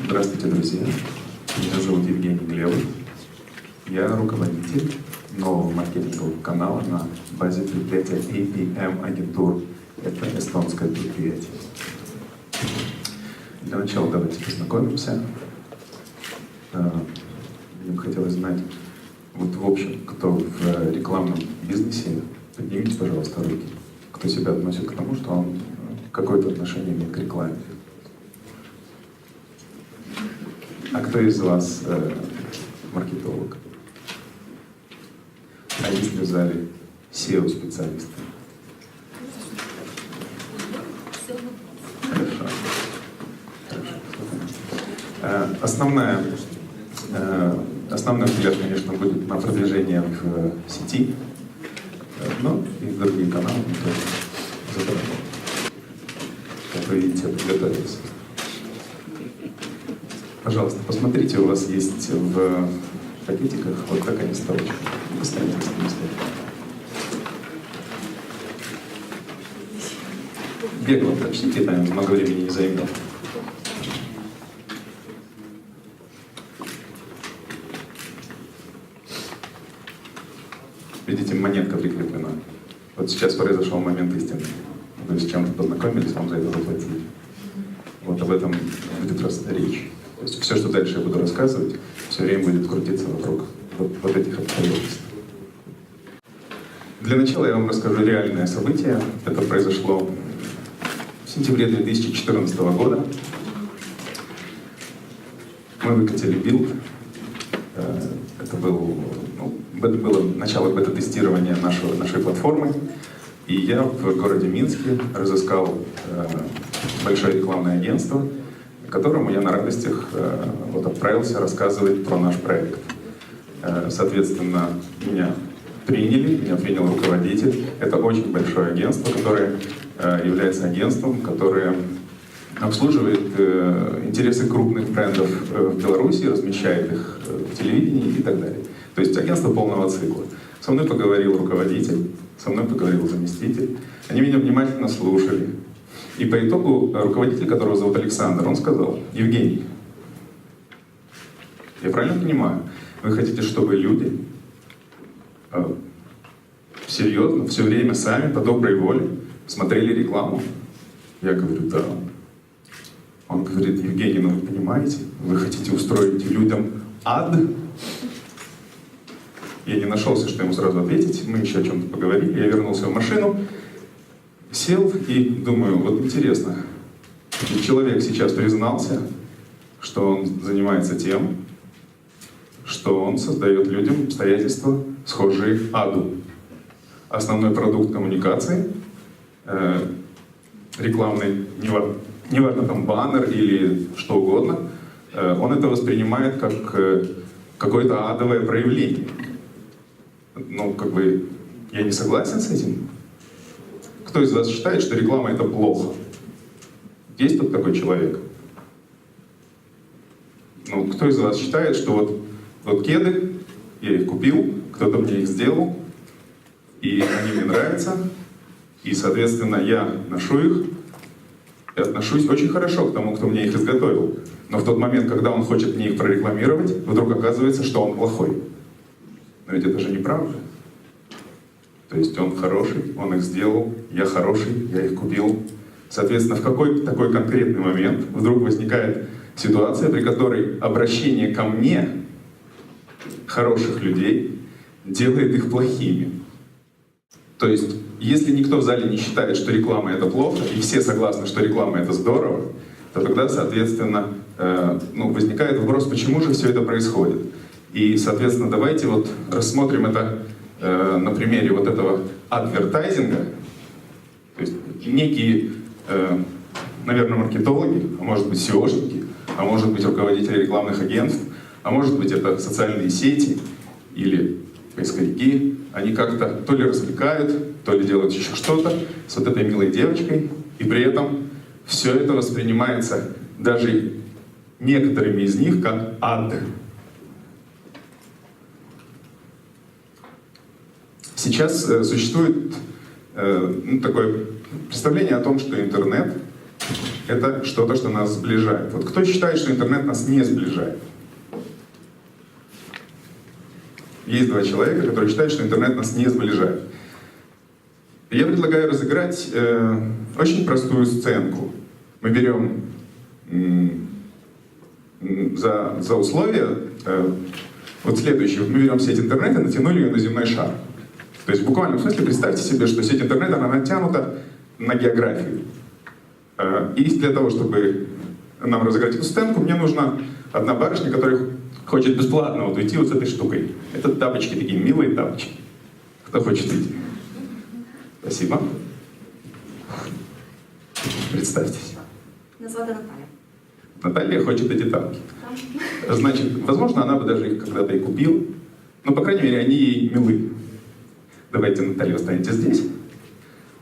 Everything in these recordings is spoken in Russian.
Здравствуйте, друзья. Меня зовут Евгений Глебов. Я руководитель нового маркетингового канала на базе предприятия APM Агентур. Это эстонское предприятие. Для начала давайте познакомимся. Мне бы хотелось знать, вот в общем, кто в рекламном бизнесе, поднимите, пожалуйста, руки. Кто себя относит к тому, что он какое-то отношение имеет к рекламе. А кто из вас маркетолог? А есть ли в зале SEO-специалисты? Хорошо. Основной взгляд, конечно, будет на продвижение в сети, но и другие каналы мы тоже затронем. Как вы видите, подготовился. Пожалуйста, посмотрите, у вас есть в пакетиках вот такая листовочка. Достаньте листовочку. Бегло прочтите, там много времени не займет. Видите, монетка прикреплена. Вот сейчас произошел момент истины. Вы с чем-то познакомились, вам за это заплатили. Вот об этом будет речь. То есть все, что дальше я буду рассказывать, все время будет крутиться вокруг вот этих обстоятельств. Для начала я вам расскажу реальное событие. Это произошло в сентябре 2014 года. Мы выкатили билд. Это было начало бета-тестирования нашей платформы. И я в городе Минске разыскал большое рекламное агентство, которому я на радостях отправился рассказывать про наш проект. Соответственно, меня принял руководитель. Это очень большое агентство, которое является агентством, которое обслуживает интересы крупных брендов в Беларуси, размещает их в телевидении и так далее. То есть агентство полного цикла. Со мной поговорил руководитель, со мной поговорил заместитель. Они меня внимательно слушали. И по итогу руководитель, которого зовут Александр, он сказал: Евгений, я правильно понимаю, вы хотите, чтобы люди серьезно, все время сами, по доброй воле смотрели рекламу? Я говорю: да. Он говорит: Евгений, ну вы понимаете, вы хотите устроить людям ад? Я не нашелся, что ему сразу ответить, мы еще о чем-то поговорили, я вернулся в машину, сел и думаю, вот интересно, человек сейчас признался, что он занимается тем, что он создает людям обстоятельства, схожие аду. Основной продукт коммуникации, рекламный, неважно там баннер или что угодно, он это воспринимает как какое-то адовое проявление. Ну, как бы, я не согласен с этим. Кто из вас считает, что реклама — это плохо? Есть тут такой человек? Ну, кто из вас считает, что вот кеды, я их купил, кто-то мне их сделал, и они мне нравятся, и, соответственно, я ношу их, и отношусь очень хорошо к тому, кто мне их изготовил. Но в тот момент, когда он хочет мне их прорекламировать, вдруг оказывается, что он плохой. Но ведь это же неправда. То есть он хороший, он их сделал, я хороший, я их купил. Соответственно, в какой такой конкретный момент вдруг возникает ситуация, при которой обращение ко мне хороших людей делает их плохими. То есть, если никто в зале не считает, что реклама — это плохо, и все согласны, что реклама — это здорово, то тогда, соответственно, возникает вопрос, почему же все это происходит. И, соответственно, давайте рассмотрим это на примере этого адвертайзинга. То есть некие, наверное, маркетологи, а может быть SEOшники, а может быть руководители рекламных агентств, а может быть это социальные сети или поисковики, они как-то то ли развлекают, то ли делают еще что-то с вот этой милой девочкой, и при этом все это воспринимается даже некоторыми из них как ад. Сейчас существует такое представление о том, что интернет это что-то, что нас сближает. Вот кто считает, что интернет нас не сближает? Есть два человека, которые считают, что интернет нас не сближает. Я предлагаю разыграть очень простую сценку. Мы берем за условия вот следующее. Мы берем сеть интернета и натянули ее на земной шар. То есть в буквальном смысле представьте себе, что сеть интернета, она натянута на географию. И для того, чтобы нам разыграть эту сценку, мне нужна одна барышня, которая хочет бесплатно вот уйти вот с этой штукой. Это тапочки, такие милые тапочки. Кто хочет идти? Спасибо. Представьтесь. Меня зовут Наталья. Наталья хочет эти тапки. Значит, возможно, она бы даже их когда-то и купила. Но, по крайней мере, они ей милы. Давайте, Наталья, останетесь здесь.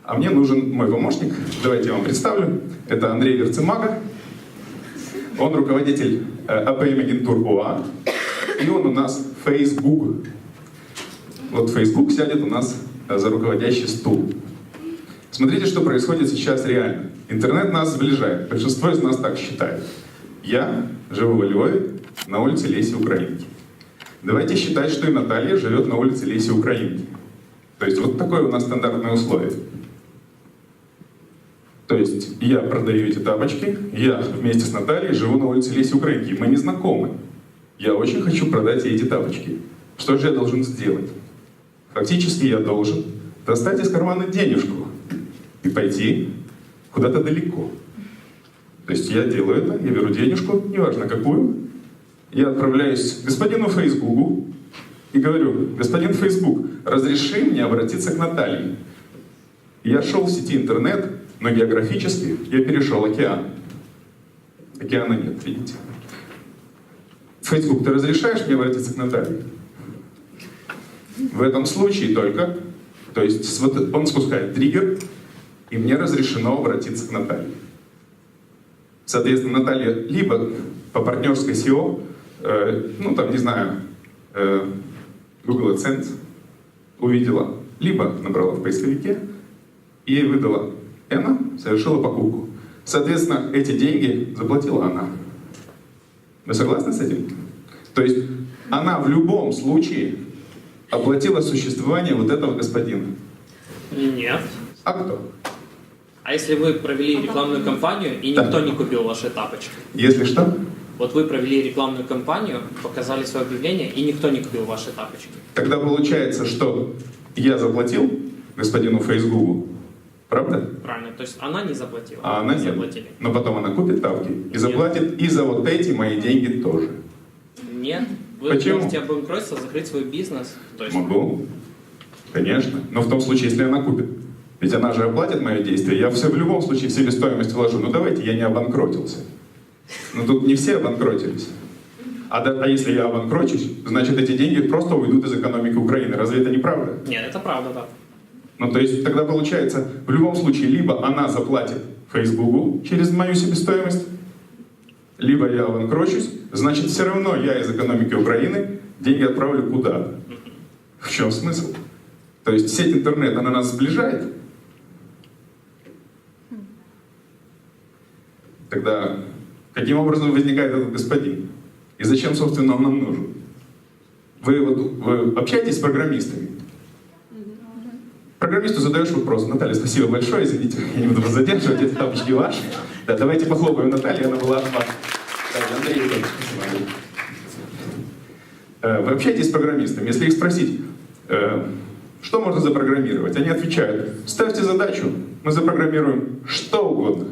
А мне нужен мой помощник. Давайте я вам представлю. Это Андрей Верцемага. Он руководитель АПМ-агентур ОА. И он у нас Facebook. Вот Facebook сядет у нас за руководящий стул. Смотрите, что происходит сейчас реально. Интернет нас сближает. Большинство из нас так считает. Я живу во Львове, на улице Леси Украинки. Давайте считать, что и Наталья живет на улице Леси Украинки. То есть вот такое у нас стандартное условие. То есть я продаю эти тапочки, я вместе с Натальей живу на улице Леси Украинки. Мы не знакомы. Я очень хочу продать ей эти тапочки. Что же я должен сделать? Фактически я должен достать из кармана денежку и пойти куда-то далеко. То есть я делаю это, я беру денежку, неважно какую, я отправляюсь к господину Фейсбуку и говорю: господин Фейсбук, разреши мне обратиться к Наталье. Я шел в сети интернет, но географически я перешел океан. Океана нет, видите? Фейсбук, ты разрешаешь мне обратиться к Наталье? В этом случае только, то есть вот он спускает триггер, и мне разрешено обратиться к Наталье. Соответственно, Наталья либо по партнерской SEO, ну там, не знаю, Google AdSense увидела, либо набрала в поисковике, и ей выдала Эна, совершила покупку. Соответственно, эти деньги заплатила она. Вы согласны с этим? То есть она в любом случае оплатила существование вот этого господина. Нет. А кто? А если вы провели рекламную кампанию и никто не купил ваши тапочки? Если что? Вот вы провели рекламную кампанию, показали свое объявление, и никто не купил ваши тапочки. Тогда получается, что я заплатил господину Фейсбуку, правда? Правильно, то есть она не заплатила. А она не нет. заплатили. Но потом она купит тапки и заплатит и за вот эти мои деньги тоже. Нет. Вы Почему? можете обанкротиться, закрыть свой бизнес. То есть... Могу. Конечно. Но в том случае, если она купит. Ведь она же оплатит мое действие. Я все в любом случае в себестоимость вложу. Ну давайте, я не обанкротился. Но тут не все обанкротились. А если я обанкрочусь, значит эти деньги просто уйдут из экономики Украины. Разве это не правда? Нет, это правда, да. Ну то есть тогда получается, в любом случае, либо она заплатит Фейсбуку через мою себестоимость, либо я обанкрочусь, значит все равно я из экономики Украины деньги отправлю куда-то. В чем смысл? То есть сеть интернет, она нас сближает. Тогда каким образом возникает этот господин? И зачем, собственно, он нам нужен? Вы общаетесь с программистами? Программисту задаешь вопрос: Наталья, спасибо большое, извините, я не буду вас задерживать, эти тапочки ваши. Да, давайте похлопаем Наталье, она была от вас. Да, Андрей, спасибо. Вы общаетесь с программистами, если их спросить, что можно запрограммировать, они отвечают: ставьте задачу, мы запрограммируем что угодно.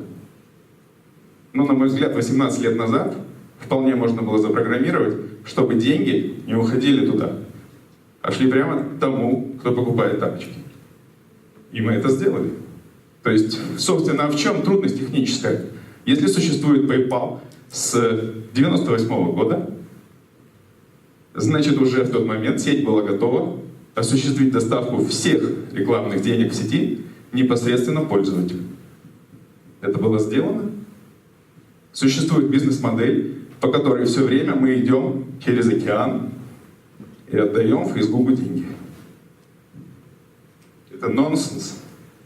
Но, на мой взгляд, 18 лет назад вполне можно было запрограммировать, чтобы деньги не уходили туда, а шли прямо тому, кто покупает тапочки. И мы это сделали. То есть, собственно, в чем трудность техническая? Если существует PayPal с 98 года, значит, уже в тот момент сеть была готова осуществить доставку всех рекламных денег в сети непосредственно пользователю. Это было сделано. Существует бизнес-модель, по которой все время мы идем через океан и отдаем Фейсбуку деньги. Это нонсенс.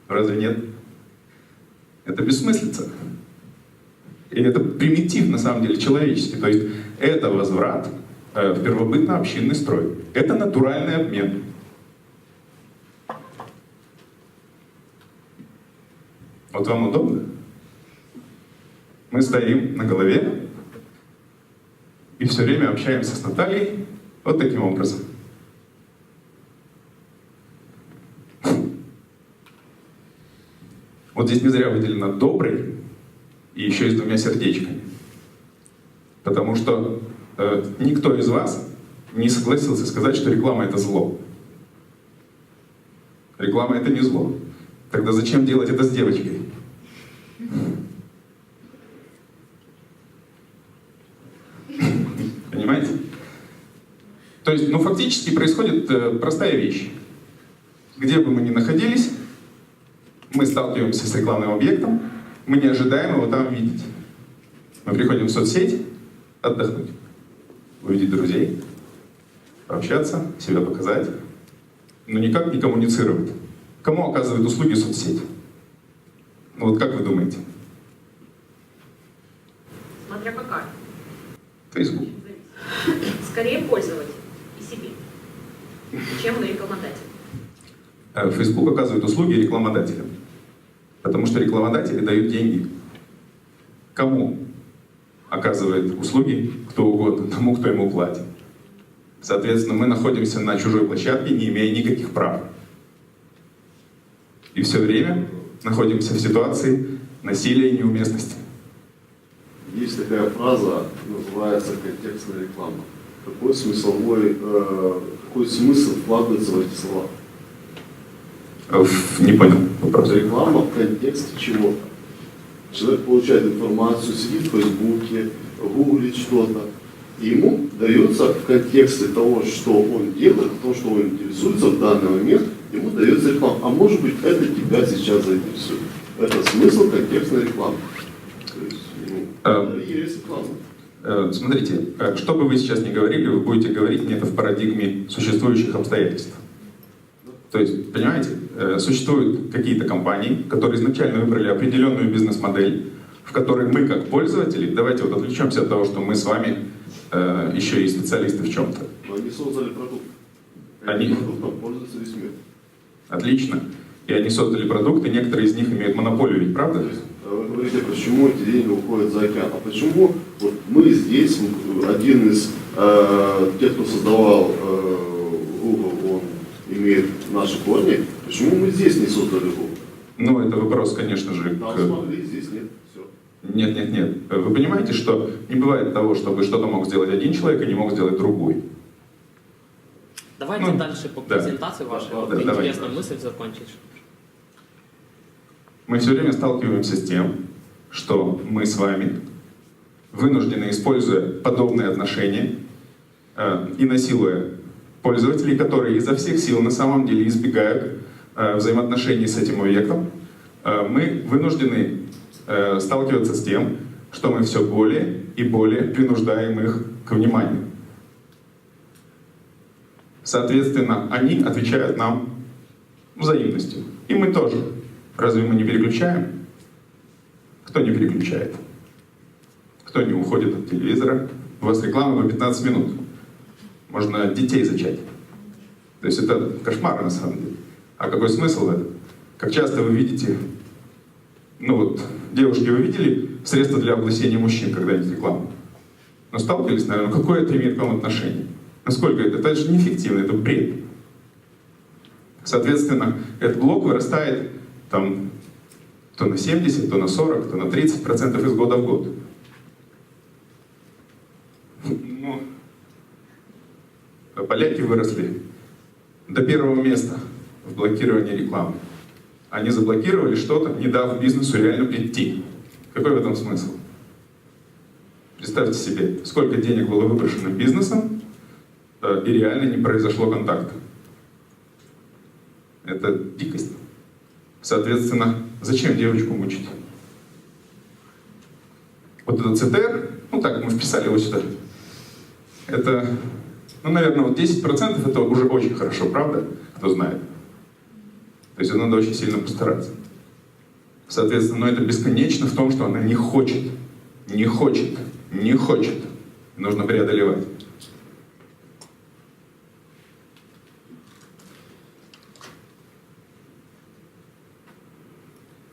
Разве нет? Это бессмыслица. И это примитив, на самом деле, человеческий. То есть это возврат в первобытно-общинный строй. Это натуральный обмен. Вот вам удобно? Мы стоим на голове и все время общаемся с Натальей вот таким образом. Вот здесь не зря выделено «добрый» и еще и с 2 сердечками. Потому что никто из вас не согласился сказать, что реклама — это зло. Реклама — это не зло. Тогда зачем делать это с девочкой? Понимаете? То есть, ну, фактически происходит простая вещь. Где бы мы ни находились, мы сталкиваемся с рекламным объектом, мы не ожидаем его там видеть. Мы приходим в соцсеть отдохнуть, увидеть друзей, пообщаться, себя показать, но никак не коммуницировать. Кому оказывает услуги соцсеть? Ну вот как вы думаете? Смотря какая. Facebook. Скорее пользователь и себе, чем рекламодатель. Facebook оказывает услуги рекламодателям. Потому что рекламодатели дают деньги. Кому оказывает услуги? Кто угодно, тому, кто ему платит. Соответственно, мы находимся на чужой площадке, не имея никаких прав. И все время находимся в ситуации насилия и неуместности. Есть такая фраза, называется контекстная реклама. Какой смысл вкладывается в эти слова? Не понял вопрос. Реклама в контексте чего-то. Человек получает информацию, сидит в Фейсбуке, гуглит что-то. И ему дается в контексте того, что он делает, того, что он интересуется в данный момент, ему дается реклама. А может быть, это тебя сейчас заинтересует. Это смысл контекстной рекламы. То есть, есть реклама. Смотрите, что бы вы сейчас ни говорили, вы будете говорить мне это в парадигме существующих обстоятельств. То есть, понимаете, существуют какие-то компании, которые изначально выбрали определенную бизнес-модель, в которой мы, как пользователи, давайте вот отвлечемся от того, что мы с вами еще и специалисты в чем-то. Но они создали продукт. Они... Продуктом пользуется весь мир. Отлично. И они создали продукты, некоторые из них имеют монополию, ведь правда? Вы говорите, почему эти деньги уходят за океан. А почему вот мы здесь, один из тех, кто создавал Google, он имеет наши корни, почему мы здесь не создали Google? Ну, это вопрос, конечно же, Там смогли, здесь нет. Все. Нет. Вы понимаете, что не бывает того, чтобы что-то мог сделать один человек и не мог сделать другой. Давайте дальше по презентации вашей. Да, интересную мысль закончить. Мы все время сталкиваемся с тем, что мы с вами вынуждены, используя подобные отношения и насилуя пользователей, которые изо всех сил на самом деле избегают взаимоотношений с этим объектом, мы вынуждены сталкиваться с тем, что мы все более и более принуждаем их к вниманию. Соответственно, они отвечают нам взаимностью. И мы тоже. Разве мы не переключаем? Кто не переключает? Кто не уходит от телевизора? У вас реклама по 15 минут. Можно детей зачать. То есть это кошмар на самом деле. А какой смысл в этом? Как часто вы видите, ну вот, девушки, вы видели средства для облысения мужчин когда-нибудь рекламу? Ну сталкивались, наверное, какое это имеет к вам отношение? Насколько это? Это же неэффективно, это бред. Соответственно, этот блок вырастает там то на 70, то на 40, то на 30% из года в год. Ну, поляки выросли до первого места в блокировании рекламы. Они заблокировали что-то, не дав бизнесу реально прийти. Какой в этом смысл? Представьте себе, сколько денег было выброшено бизнесом, и реально не произошло контакта. Это дикость. Соответственно, зачем девочку мучить? Вот этот ЦТР, ну так, мы вписали его сюда. Это, ну, наверное, вот 10% это уже очень хорошо, правда? Кто знает. То есть надо очень сильно постараться. Соответственно, но это бесконечно в том, что она не хочет Не хочет, не хочет. Нужно преодолевать.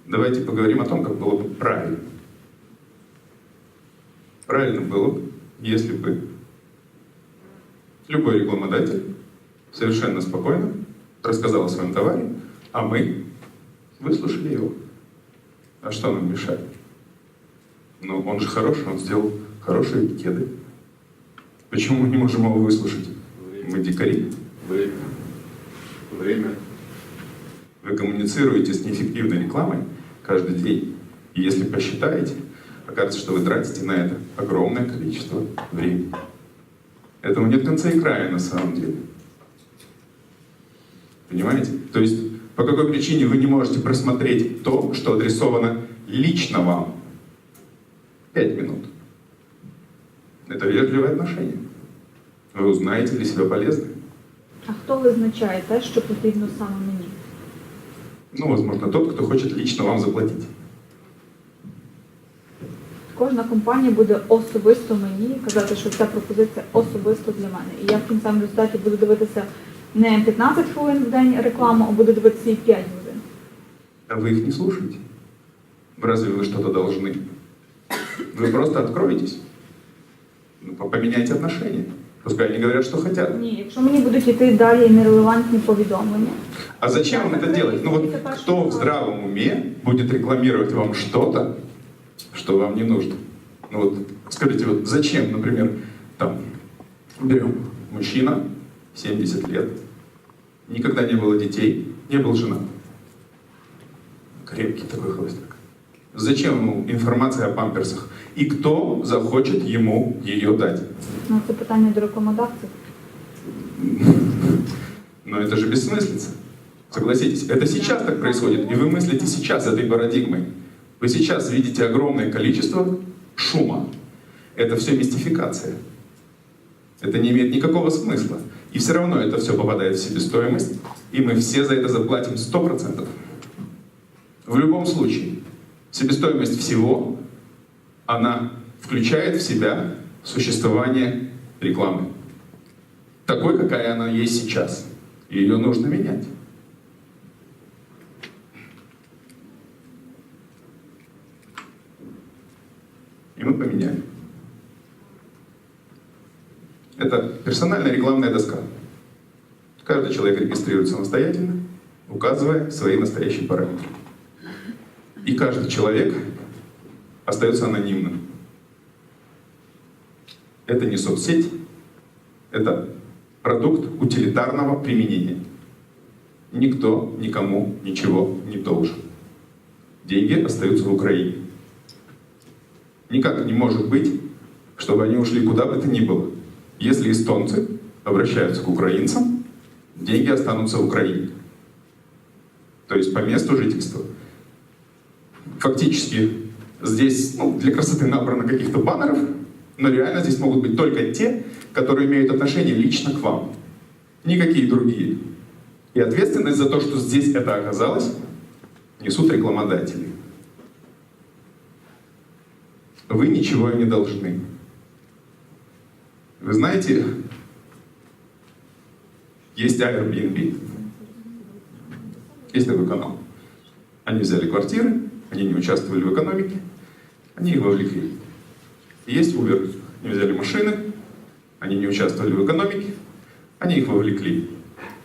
Давайте поговорим о том, как было бы правильно. Правильно было бы, если бы любой рекламодатель совершенно спокойно рассказал о своем товаре, а мы выслушали его. А что нам мешает? Ну, он же хороший, он сделал хорошие кеды. Почему мы не можем его выслушать? Мы дикари. Время. Вы коммуницируете с неэффективной рекламой каждый день. И если посчитаете, окажется, что вы тратите на это огромное количество времени. Этому нет конца и края на самом деле. Понимаете? То есть, по какой причине вы не можете просмотреть то, что адресовано лично вам? 5 минут. Это вежливое отношение. Ви узнаєте для себе полезне. А хто визначає те, що потрібно саме мені? Ну, возможно, тот, кто хочет лично вам заплатить. Кожна компанія буде особисто мені казати, що ця пропозиція особисто для мене. І я в кінцевому результаті буду дивитися не 15 хвилин в день рекламу, а буду дивитися і 5 годин. А вы их не слушаете? Разве вы что-то должны? Вы просто откроетесь. Ну, поменяйте отношения. Пускай они говорят, что хотят. Ні, якщо мені будуть йти далі нерелевантні повідомлення. А зачем вам это делать? Ну вот кто в здравом уме будет рекламировать вам что-то, что вам не нужно? Ну вот скажите, вот зачем, например, там, берем мужчина, 70 лет, никогда не было детей, не был женат. Крепкий такой холостяк. Зачем ему информация о памперсах? И кто захочет ему ее дать? Ну, це питання до рекламодавців. Но это же бессмыслица. Согласитесь, это сейчас так происходит, и вы мыслите сейчас этой парадигмой. Вы сейчас видите огромное количество шума. Это все мистификация. Это не имеет никакого смысла. И все равно это все попадает в себестоимость, и мы все за это заплатим 100%. В любом случае, себестоимость всего, она включает в себя существование рекламы. Такой, какая она есть сейчас. И ее нужно менять. И мы поменяем. Это персональная рекламная доска. Каждый человек регистрирует самостоятельно, указывая свои настоящие параметры. И каждый человек остается анонимным. Это не соцсеть, это продукт утилитарного применения. Никто никому ничего не должен. Деньги остаются в Украине. Никак не может быть, чтобы они ушли куда бы то ни было. Если эстонцы обращаются к украинцам, деньги останутся в Украине. То есть по месту жительства. Фактически здесь для красоты набрано каких-то баннеров, но реально здесь могут быть только те, которые имеют отношение лично к вам. Никакие другие. И ответственность за то, что здесь это оказалось, несут рекламодатели. Вы ничего им не должны. Вы знаете, есть Airbnb. Есть такой канал. Они взяли квартиры, они не участвовали в экономике, они их вовлекли. И есть Uber. Они взяли машины, они не участвовали в экономике, они их вовлекли.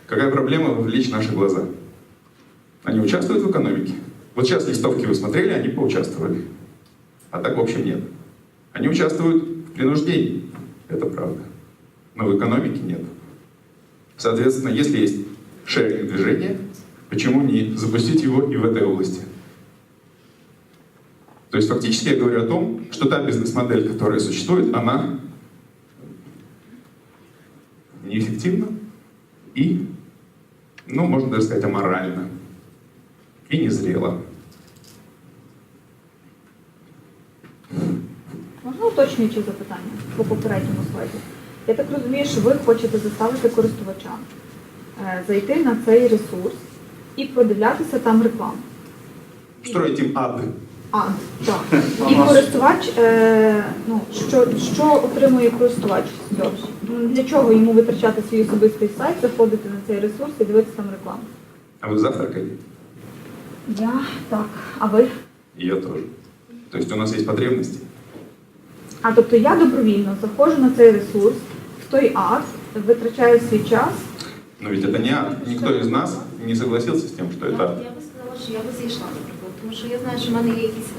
Какая проблема вовлечь наши глаза? Они участвуют в экономике. Вот сейчас листовки вы смотрели, они поучаствовали. А так вообще нет. Они участвуют в принуждении. Это правда. Но в экономике нет. Соответственно, если есть шеринг-движение, почему не запустить его и в этой области? То есть фактически я говорю о том, что та бизнес-модель, которая существует, она неэффективна и, можно даже сказать, аморальна и незрела. Можна уточнюючи запитання по попередньому слайді? Я так розумію, що ви хочете заставити користувача зайти на цей ресурс і продивлятися там рекламу. Строить им ад. ад. Так. І користувач, ну, що отримує користувач з цього? Для чого йому витрачати свій особистий сайт, заходити на цей ресурс і дивитися там рекламу? А вы завтракали? Я так. А ви? И я тоже. То есть у нас есть потребности. А тобто я добровільно заходжу на цей ресурс, в той ад, витрачаю свій час. Но ведь это не ад. Никто из нас не согласился с тем, что это ад. Я би сказала, що я би зайшла, наприклад, тому що я знаю, що в мене є якісь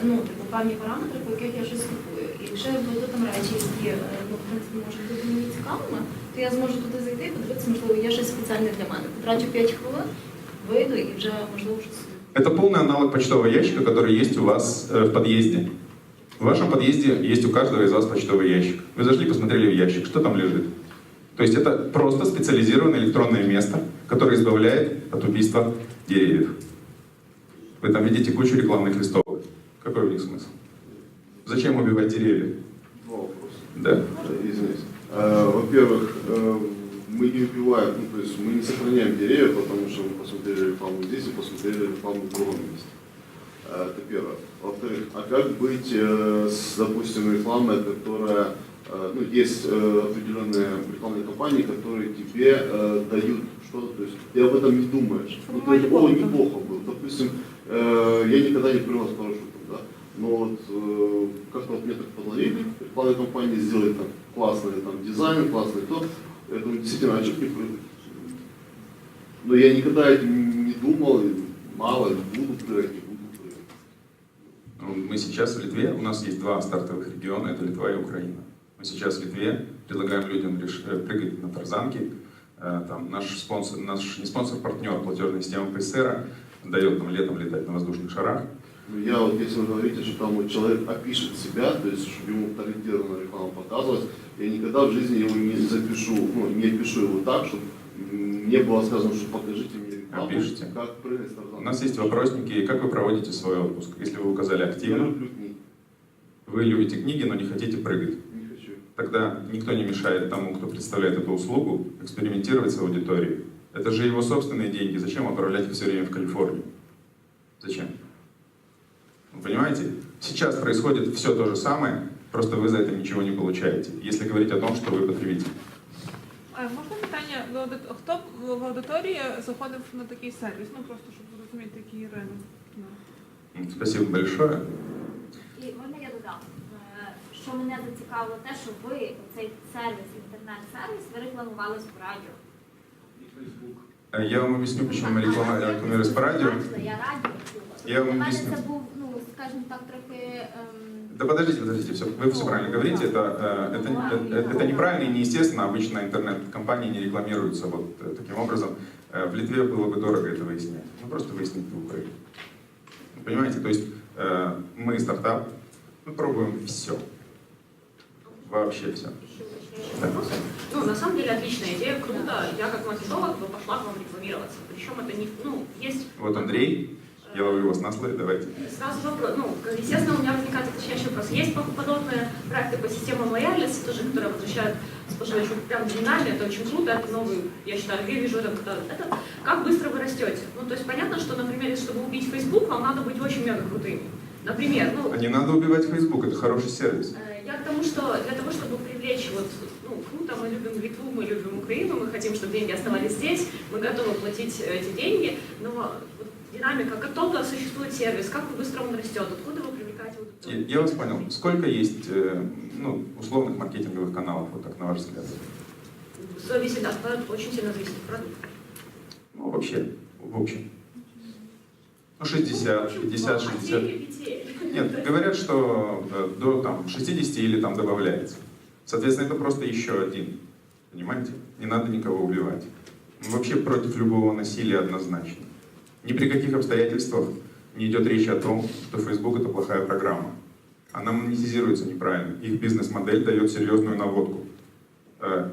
певні параметри, по яких я щось купую. І якщо я введу там речі, які в принципі можуть бути мені цікавими, то я зможу туди зайти і подивитися, можливо, є щось спеціальне для мене. Потрачу 5 хвилин, вийду і вже можливо щось. Это полный аналог почтового ящика, который есть у вас в подъезде. В вашем подъезде есть у каждого из вас почтовый ящик. Вы зашли, посмотрели в ящик, что там лежит. То есть это просто специализированное электронное место, которое избавляет от убийства деревьев. Вы там видите кучу рекламных листовок. Какой в них смысл? Зачем убивать деревья? Два вопроса. Да. Извините. Во-первых, мы не убиваем, ну, то есть мы не сохраняем деревья, потому что мы посмотрели рекламу здесь и посмотрели рекламу в другом месте. Это первое. Во-вторых, а как быть с, допустим, рекламой, которая, ну, есть определенные рекламные кампании, которые тебе дают что-то, то есть ты об этом не думаешь. Ну, то есть, о, неплохо было. Допустим, я никогда не прыгал с парашютом, да, но вот как-то вот мне так подловили, рекламная компания сделает там классный там, дизайн, классный то, я думаю, действительно, а что не прыгать? Но я никогда этим не думал, и мало, буду прыгать, не буду прыгать. Мы сейчас в Литве, у нас есть два стартовых региона, это Литва и Украина. Мы сейчас в Литве предлагаем людям прыгать на тарзанке. Там наш спонсор, наш не спонсор, партнер платежной системы ПСР дает нам летом летать на воздушных шарах. Ну, я вот, если вы говорите, что там вот человек опишет себя, то есть, чтобы ему таргетированную рекламу показывать, я никогда в жизни его не запишу, ну, не опишу его так, чтобы не было сказано, что покажите мне рекламу, Опишите. как прыгать с тарзанки. У нас есть вопросники, как вы проводите свой отпуск. Если вы указали Я активно, люблю книги, вы любите книги, но не хотите прыгать. не хочу. Тогда никто не мешает тому, кто представляет эту услугу, экспериментировать с аудиторией. Это же его собственные деньги. Зачем отправлять их все время в Калифорнию? Зачем? Вы понимаете? Сейчас происходит все то же самое, просто вы за это ничего не получаете, если говорить о том, что вы потребитель. Можна питання, хто в аудиторії заходив на такий сервіс? Ну просто щоб зрозуміти, який ринок. Спасибо большое. І можна я додам, що мене зацікавило те, що ви цей сервіс, інтернет-сервіс, ви рекламувались в радіо. Я вам объясню, почему мы рекламируем по радио. Я радіо. Я вам Для мене объясню. це був, ну, скажімо так, трохи... Да подождите, все, вы все правильно говорите, это неправильно и неестественно, обычно интернет-компании не рекламируются вот таким образом. В Литве было бы дорого это выяснять, ну просто выяснить в Украине. Понимаете, то есть мы стартап, мы пробуем все, вообще все. Да. Ну, на самом деле, отличная идея, круто. Я как маркетолог бы пошла к вам рекламироваться. Причем это не, ну, есть... Вот Андрей, я ловлю вас на слове, давайте. Сразу вопрос, ну, естественно, у меня возникает уточняющий вопрос. Есть подобные проекты по системам лояльности, тоже, которые возвращают споживачу прям номинально, это очень круто, это новый, я считаю, я вижу это, как быстро вы растете. Ну, то есть понятно, что, например, чтобы убить Facebook, вам надо быть очень мега крутым. Например, ну... А не надо убивать Facebook, это хороший сервис. Я к тому, что для того, чтобы привлечь, вот, ну, круто, мы любим Литву, мы любим Украину, мы хотим, чтобы деньги оставались здесь, мы готовы платить эти деньги, но вот, динамика, как только существует сервис, как быстро он растет, откуда вы привлекаете аудиторию? Я вас понял. Сколько есть ну, условных маркетинговых каналов, вот так, на ваш взгляд? Зависит от продукта, очень сильно зависит от продукта. Ну, вообще, в общем. Ну, 60, 50, 60. Нет, говорят, что до там, 60 или там добавляется. Соответственно, это просто еще один. Понимаете? Не надо никого убивать. Мы вообще против любого насилия однозначно. Ни при каких обстоятельствах не идет речь о том, что Facebook это плохая программа. Она монетизируется неправильно. Их бизнес-модель дает серьезную наводку.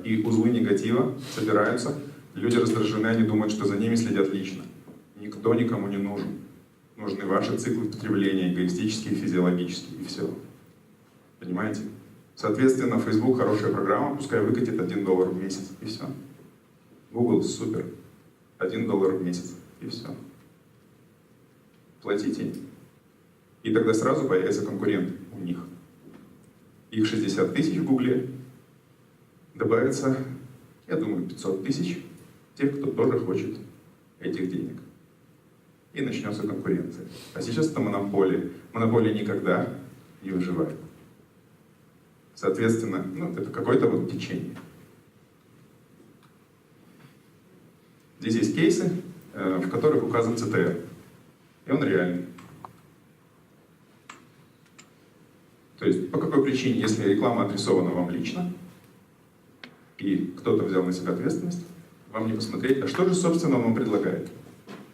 И узлы негатива собираются. Люди раздражены, они думают, что за ними следят лично. Никто никому не нужен. Нужны ваши циклы потребления, эгоистические, физиологические, и все. Понимаете? Соответственно, Facebook хорошая программа, пускай выкатит $1 в месяц, и все. Google супер. $1 в месяц, и все. Платите. И тогда сразу появится конкурент у них. Их 60 тысяч в Гугле, добавится, я думаю, 500 тысяч тех, кто тоже хочет этих денег. И начнется конкуренция. А сейчас это монополия. Монополия никогда не выживает. Соответственно, ну, это какое-то вот течение. Здесь есть кейсы, в которых указан CTR. И он реальный. То есть, по какой причине, если реклама адресована вам лично, и кто-то взял на себя ответственность, вам не посмотреть, а что же, собственно, он вам предлагает.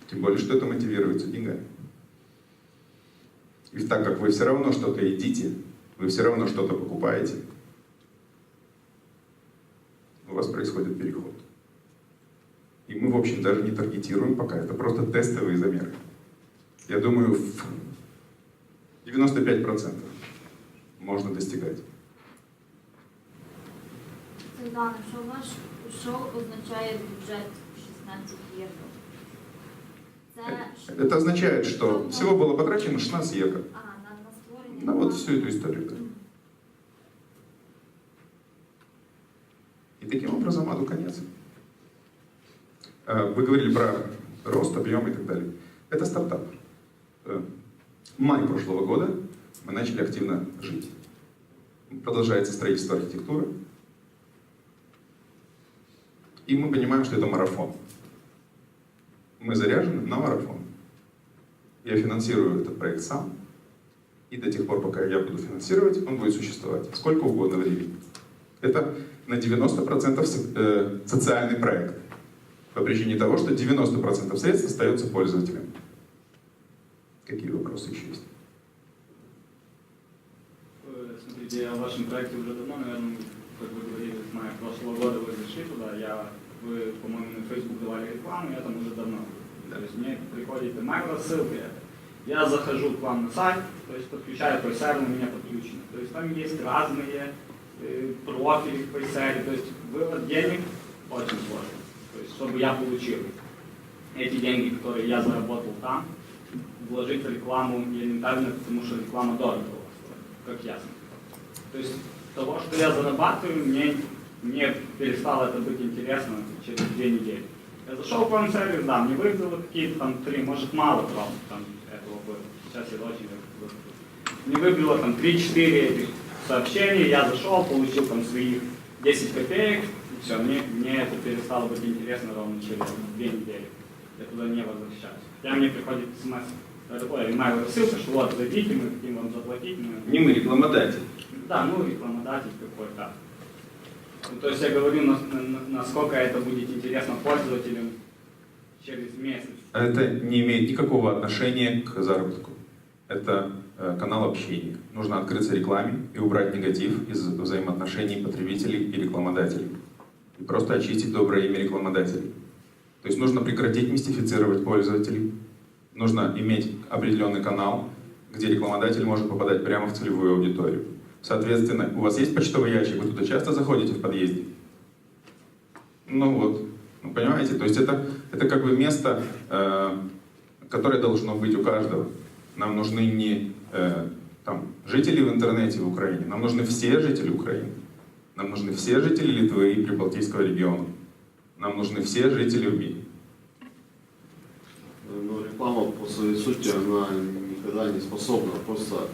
Тем более, что это мотивируется деньгами. И так как вы все равно что-то едите, вы все равно что-то покупаете, у вас происходит переход. И мы, в общем, даже не таргетируем пока, это просто тестовые замеры. Я думаю, в 95% можно достигать. Светлана, що означає бюджет 16 євро? Это означает, что всего было потрачено 16 евро. На створення. На вот всю эту историю. Да. И таким образом аду конец. Вы говорили про рост, объем и так далее. Это стартап. В мае прошлого года мы начали активно жить. Продолжается строительство архитектуры. И мы понимаем, что это марафон. Мы заряжены на марафон. Я финансирую этот проект сам. И до тех пор, пока я буду финансировать, он будет существовать. Сколько угодно времени. Это на 90% социальный проект. По причине того, что 90% средств остается пользователям. Какие вопросы еще есть? Смотрите, о вашем проекте уже давно, наверное, как вы говорили, с мая прошлого года вы зашли туда. Вы, по-моему, на Facebook давали рекламу, я там уже давно. То есть мне приходит email-рассылка, я захожу к вам на сайт, то есть подключаю Payseri, у меня подключено. То есть там есть разные профили в Payseri, то есть вывод денег очень сложный. То есть чтобы я получил эти деньги, которые я заработал там, вложить в рекламу элементарно, потому что реклама дорого стоит, как ясно. То есть того, что я зарабатываю, мне перестало это быть интересно через 2 недели. Я зашел в фан-сервис, да, мне выбило какие-то там 3, может мало, правда, там этого было. Сейчас я очень мне выбило там 3-4 этих сообщений, я зашел, получил там своих 10 копеек, и все, мне это перестало быть интересно ровно через 2 недели. Я туда не возвращаюсь. Хотя мне приходит смс, такое email-рассылка, что вот, зайдите, мы хотим вам заплатить. Не мы, рекламодатель. Да, ну рекламодатель какой-то. Ну, то есть я говорю, насколько это будет интересно пользователям через месяц. Это не имеет никакого отношения к заработку. Это канал общения. Нужно открыться рекламе и убрать негатив из взаимоотношений потребителей и рекламодателей. И просто очистить доброе имя рекламодателей. То есть нужно прекратить мистифицировать пользователей. Нужно иметь определенный канал, где рекламодатель может попадать прямо в целевую аудиторию. Соответственно, у вас есть почтовый ящик, вы туда часто заходите в подъезде? Ну вот, ну, понимаете, то есть это как бы место, которое должно быть у каждого. Нам нужны не там, жители в интернете в Украине, нам нужны все жители Украины. Нам нужны все жители Литвы и Прибалтийского региона. Нам нужны все жители в мире. Но реклама по своей сути, она никогда не способна просто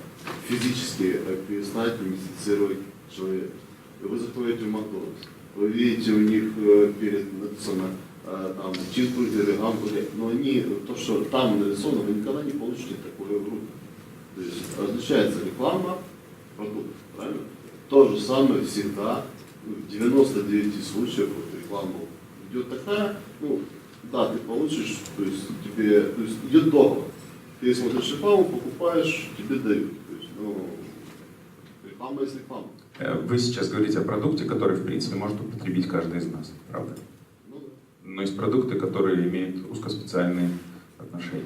физически перестать мистифицировать человека. И вы заходите в Макдональдс, вы видите у них перед написано там чизбургеры, гамбургеры, но они, то, что там нарисовано, вы никогда не получите такую игру. То есть различается реклама, продукт, правильно? То же самое всегда, в 99 случаях вот, реклама идет такая, ну, да, ты получишь, то есть тебе, то есть идет договор. Ты смотришь рекламу, покупаешь, тебе дают. То есть, ну, реклама есть реклама. Вы сейчас говорите о продукте, который, в принципе, может употребить каждый из нас, правда? Ну, да. Но есть продукты, которые имеют узкоспециальные отношения.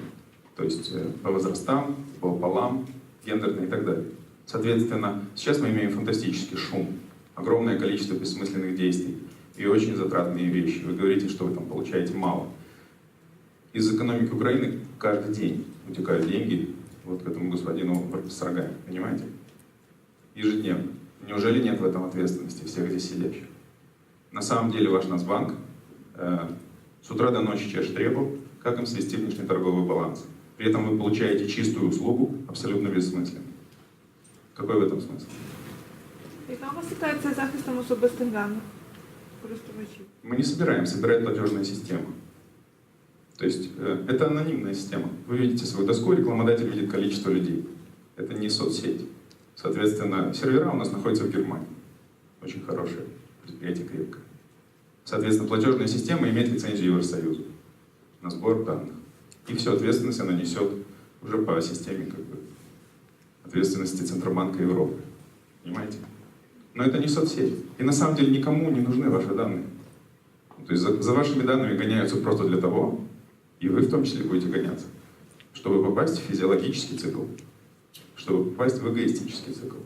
То есть по возрастам, по полам, гендерные и так далее. Соответственно, сейчас мы имеем фантастический шум, огромное количество бессмысленных действий и очень затратные вещи. Вы говорите, что вы там получаете мало. Из экономики Украины каждый день утекают деньги вот к этому господину с рогами, понимаете? Ежедневно. Неужели нет в этом ответственности всех здесь сидящих? На самом деле ваш Нацбанк с утра до ночи чешет репу, как им свести внешний торговый баланс. При этом вы получаете чистую услугу, абсолютно бессмысленную. Какой в этом смысл? Яка у вас ситуація з захистом особистих даних користувачів? Мы не собираем, собирает платежная система. То есть это анонимная система. Вы видите свою доску, рекламодатель видит количество людей. Это не соцсеть. Соответственно, сервера у нас находятся в Германии. Очень хорошее предприятие, крепкое. Соответственно, платежная система имеет лицензию Евросоюза на сбор данных. И всю ответственность она несет уже по системе ответственности Центробанка Европы. Понимаете? Но это не соцсеть. И на самом деле никому не нужны ваши данные. То есть за вашими данными гоняются просто для того, и вы в том числе будете гоняться, чтобы попасть в физиологический цикл, чтобы попасть в эгоистический цикл.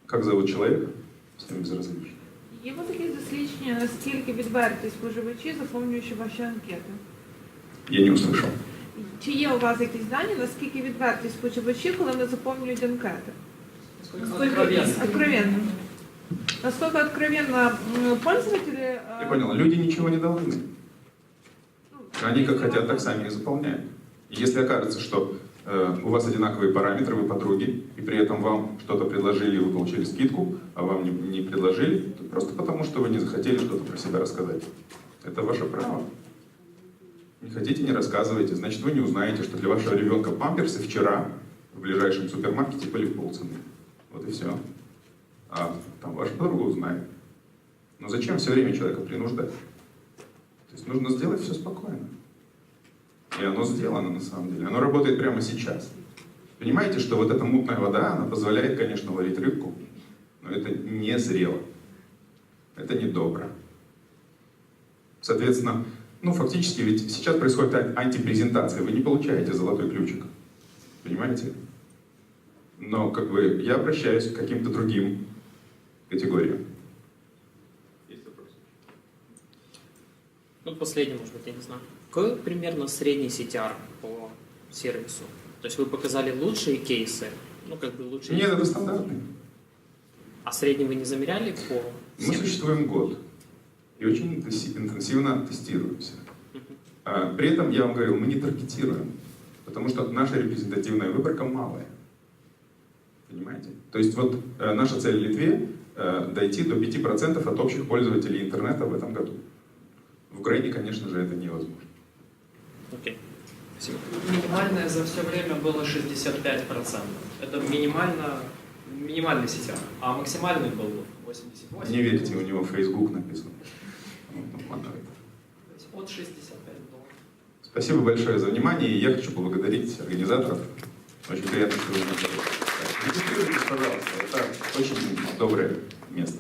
Как зовут человека? Всем безразлично. Є у такі дослідження, наскільки відверті споживачі, заповнюючи ваші анкети? Я не услышал. Чи є у вас якісь дані, наскільки відверті споживачі, коли вони заповнюють анкети? Откровенно. Насколько откровенно пользователи... Я понял, люди ничего не должны. Они как хотят, так сами и заполняют. И если окажется, что у вас одинаковые параметры, вы подруги, и при этом вам что-то предложили, и вы получили скидку, а вам не предложили, то просто потому, что вы не захотели что-то про себя рассказать. Это ваше право. Не хотите, не рассказывайте. Значит, вы не узнаете, что для вашего ребенка памперсы вчера в ближайшем супермаркете были в полцены. Вот и все. А там ваша подруга узнает. Но зачем все время человека принуждать? То есть нужно сделать все спокойно. И оно сделано на самом деле. Оно работает прямо сейчас. Понимаете, что вот эта мутная вода, она позволяет, конечно, варить рыбку, но это не зрело. Это не добро. Соответственно, фактически ведь сейчас происходит антипрезентация. Вы не получаете золотой ключик. Понимаете? Но я обращаюсь к каким-то другим категориям. Есть вопросы? Последний, может быть, я не знаю. Какой примерно средний CTR по сервису? То есть вы показали лучшие кейсы, лучшие... Нет, это стандартный. А средний вы не замеряли по... Мы существуем год и очень интенсивно тестируемся. При этом, я вам говорил, мы не таргетируем, потому что наша репрезентативная выборка малая. Понимаете? То есть наша цель в Литве дойти до 5% от общих пользователей интернета в этом году. В Украине, конечно же, это невозможно. Окей. Спасибо. Минимальное за все время было 65%. Это минимальный CTR. А максимальный был 88%. Не верьте, у него Facebook написано. От 65 долларов. Спасибо большое за внимание. И я хочу поблагодарить организаторов. Очень приятно, что вы нас. Регистрируйтесь, пожалуйста. Это очень доброе место.